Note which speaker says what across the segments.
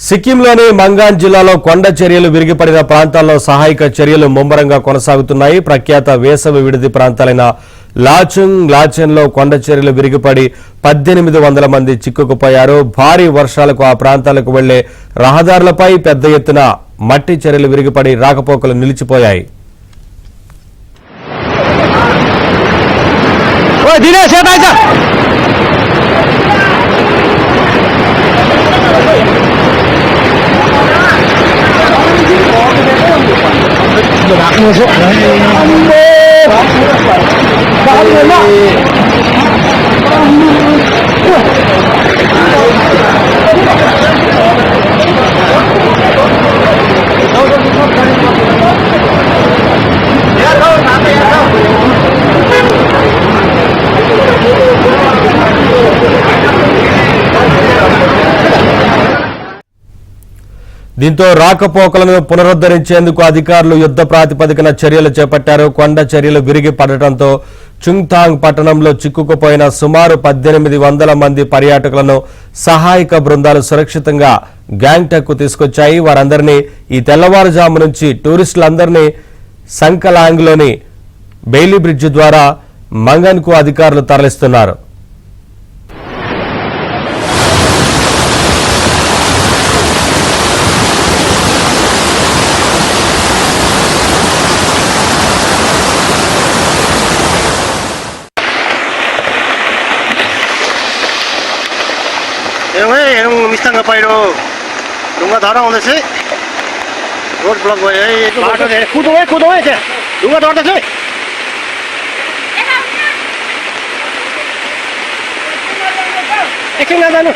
Speaker 1: సిక్కింలోని మంగాన్ జిల్లాలో కొండ చర్యలు విరిగిపడిన ప్రాంతాల్లో సహాయక చర్యలు ముమ్మరంగా కొనసాగుతున్నాయి. ప్రఖ్యాత వేసవి విడిది ప్రాంతాలైన లాచెన్లో కొండ చర్యలు విరిగిపడి 1800 మంది చిక్కుకుపోయారు. భారీ వర్షాలకు ఆ ప్రాంతాలకు వెళ్లే రహదారులపై పెద్ద ఎత్తున మట్టి చర్యలు విరిగిపడి రాకపోకలు నిలిచిపోయాయి. దీంతో రాకపోకలను పునరుద్ధరించేందుకు అధికారులు యుద్ధ ప్రాతిపదికన చర్యలు చేపట్టారు. కొండ చర్యలు విరిగి పడటంతో చుంగ్థాంగ్ పట్టణంలో చిక్కుకుపోయిన సుమారు 1800 మంది పర్యాటకులను సహాయక బృందాలు సురక్షితంగా గ్యాంగ్టాక్ కు తీసుకొచ్చాయి. వారందరినీ ఈ తెల్లవారుజాము నుంచి టూరిస్టులందరినీ సంకలాంగ్లోని బెయిలీ బ్రిడ్జి ద్వారా మంగన్ కు అధికారులు తరలిస్తున్నారు.
Speaker 2: मिस्तांग पाइरो डुंगा धरा आउँदैछ रोड ब्लक भयो बाटो कुदो है डुंगा धर्दैछ एकछिन नजानु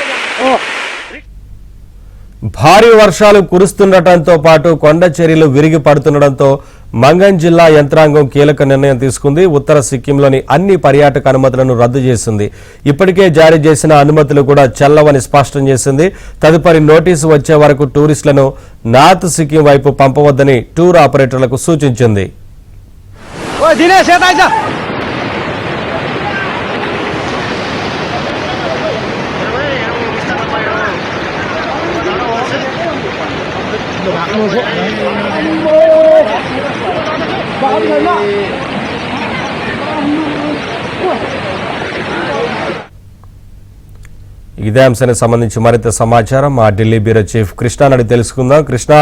Speaker 1: భారీ వర్షాలు కురుస్తుండటంతో పాటు కొండ చర్యలు విరిగి పడుతుండటంతో మంగన్ జిల్లా యంత్రాంగం కీలక నిర్ణయం తీసుకుంది. ఉత్తర సిక్కింలోని అన్ని పర్యాటక అనుమతులను రద్దు చేసింది. ఇప్పటికే జారీ చేసిన అనుమతులు కూడా చెల్లవని స్పష్టం చేసింది. తదుపరి నోటీసు వచ్చే వరకు టూరిస్టులను నార్త్ సిక్కిం వైపు పంపవద్దని టూర్ ఆపరేటర్లకు సూచించింది. ఇదే అంశానికి సంబంధించి మరింత సమాచారం మా ఢిల్లీ బ్యూరో చీఫ్ కృష్ణ అడిగి తెలుసుకుందాం. కృష్ణ,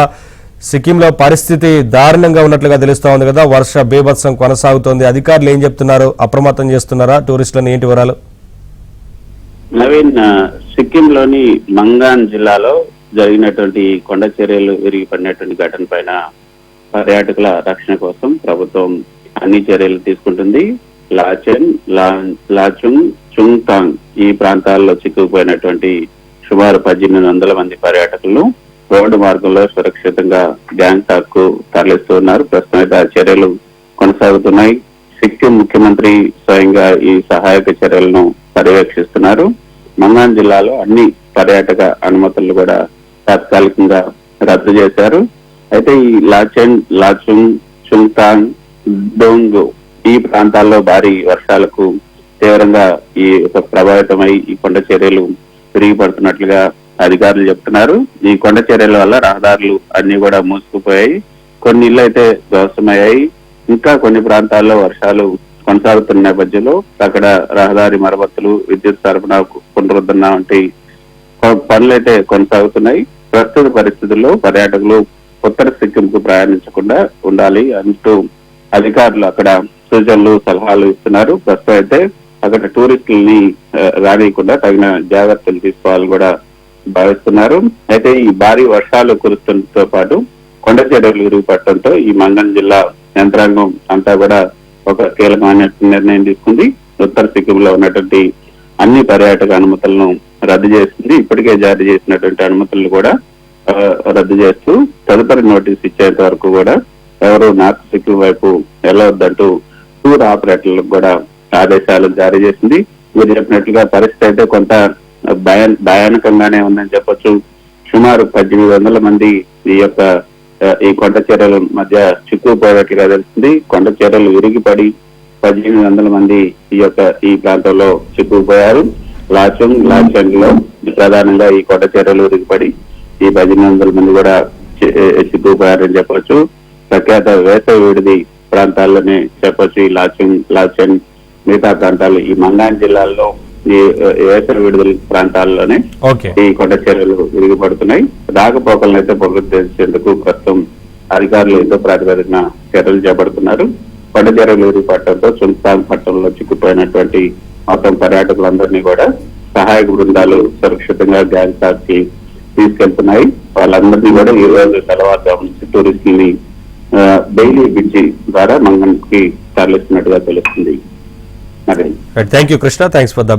Speaker 1: సిక్కింలో పరిస్థితి దారుణంగా ఉన్నట్లుగా తెలుస్తా ఉంది కదా, వర్ష బీభత్సం కొనసాగుతోంది. అధికారులు ఏం చెప్తున్నారు? అప్రమత్తం చేస్తున్నారా టూరిస్టులను? ఏంటి వివరాలు?
Speaker 3: నవీన్, సిక్కింలోని మంగాన్ జిల్లాలో జరిగినటువంటి కొండ చర్యలు విరిగిపడినటువంటి ఘటన పైన పర్యాటకుల రక్షణ కోసం ప్రభుత్వం అన్ని చర్యలు తీసుకుంటుంది. లాచుంగ్, చుంగ్థాంగ్ ఈ ప్రాంతాల్లో చిక్కుకుపోయినటువంటి సుమారు 1800 మంది పర్యాటకులను రోడ్డు మార్గంలో సురక్షితంగా గ్యాంగ్టాక్ కు తరలిస్తున్నారు. ప్రస్తుతం అయితే ఆ చర్యలు కొనసాగుతున్నాయి. సిక్కిం ముఖ్యమంత్రి స్వయంగా ఈ సహాయక చర్యలను పర్యవేక్షిస్తున్నారు. మంగాన్ జిల్లాలో అన్ని పర్యాటక అనుమతులు కూడా తాత్కాలికంగా రద్దు చేశారు. అయితే ఈ లాచుంగ్, చుంగ్థాంగ్, డోంగ్ ఈ ప్రాంతాల్లో భారీ వర్షాలకు తీవ్రంగా ఈ ప్రభావితమై ఈ కొండ చర్యలు విరిగిపడుతున్నట్లుగా అధికారులు చెప్తున్నారు. ఈ కొండ చర్యల వల్ల రహదారులు అన్ని కూడా మూసుకుపోయాయి. కొన్ని ఇళ్లు అయితే ధ్వంసమయ్యాయి. ఇంకా కొన్ని ప్రాంతాల్లో వర్షాలు కొనసాగుతున్న నేపథ్యంలో అక్కడ రహదారి మరమ్మతులు, విద్యుత్ సరఫరా పునరుద్ధరణ వంటి పనులైతే కొనసాగుతున్నాయి. ప్రస్తుత పరిస్థితుల్లో పర్యాటకులు ఉత్తర సిక్కిం కు ప్రయాణించకుండా ఉండాలి అంటూ అధికారులు అక్కడ సూచనలు, సలహాలు ఇస్తున్నారు. ప్రస్తుతం అయితే అక్కడ టూరిస్టులని రానియకుండా తగిన జాగ్రత్తలు తీసుకోవాలని కూడా భావిస్తున్నారు. అయితే ఈ భారీ వర్షాలు కురుస్తుండటంతో పాటు కొండ చర్యలు విరిగిపడటంతో ఈ మంగన్ జిల్లా యంత్రాంగం అంతా కూడా ఒక కీలకమైన నిర్ణయం తీసుకుంది. ఉత్తర సిక్కింలో ఉన్నటువంటి అన్ని పర్యాటక అనుమతులను రద్దు చేసింది. ఇప్పటికే జారీ చేసినటువంటి అనుమతులను కూడా రద్దు చేస్తూ తదుపరి నోటీస్ ఇచ్చేంత వరకు కూడా ఎవరు నార్త్ సిక్కిం వైపు వెళ్ళవద్దంటూ టూర్ ఆపరేటర్లకు కూడా ఆదేశాలు జారీ చేసింది. మీరు చెప్పినట్లుగా పరిస్థితి అయితే కొంత భయానకంగానే ఉందని చెప్పొచ్చు. సుమారు 1800 మంది ఈ కొండ చర్యల మధ్య చిక్కుపోయినట్లుగా తెలుస్తుంది. కొండ చర్యలు విరిగిపడి 1800 మంది ఈ ప్రాంతంలో చిక్కుకుపోయారు. లాచెన్ లో ప్రధానంగా ఈ కొండ చర్యలు విరిగిపడి ఈ 1800 మంది కూడా చిక్కుకుపోయారని చెప్పొచ్చు. ప్రఖ్యాత వేసవి విడిది ప్రాంతాల్లోనే చెప్పొచ్చు. ఈ లాచెన్ మిగతా ప్రాంతాలు ఈ మంగాన్ జిల్లాల్లో ఈ వేసవి విడుదల ప్రాంతాల్లోనే
Speaker 1: ఓకే.
Speaker 3: ఈ కొండ చర్యలు విరిగిపడుతున్నాయి. రాకపోకలను అయితే పునరుద్ధరించేందుకు ప్రస్తుతం అధికారులు యుద్ధ ప్రాతిపదికన చర్యలు చేపడుతున్నారు. కొండ చర్యలు విరిగిపడటంతో చుంతాంగ్ పట్టణంలో చిక్కుపోయినటువంటి మొత్తం పర్యాటకులందరినీ కూడా సహాయక బృందాలు సురక్షితంగా గ్యాంగ్ టాక్ కి తీసుకెళ్తున్నాయి. వాళ్ళందరినీ కూడా ఈ రోజు తెల్లవారుజాము నుంచి టూరిస్టులని డైలీ బ్రిడ్జి ద్వారా మంగన్ కి తరలిస్తున్నట్టుగా తెలుస్తుంది.
Speaker 1: Thank you Krishna, thanks for the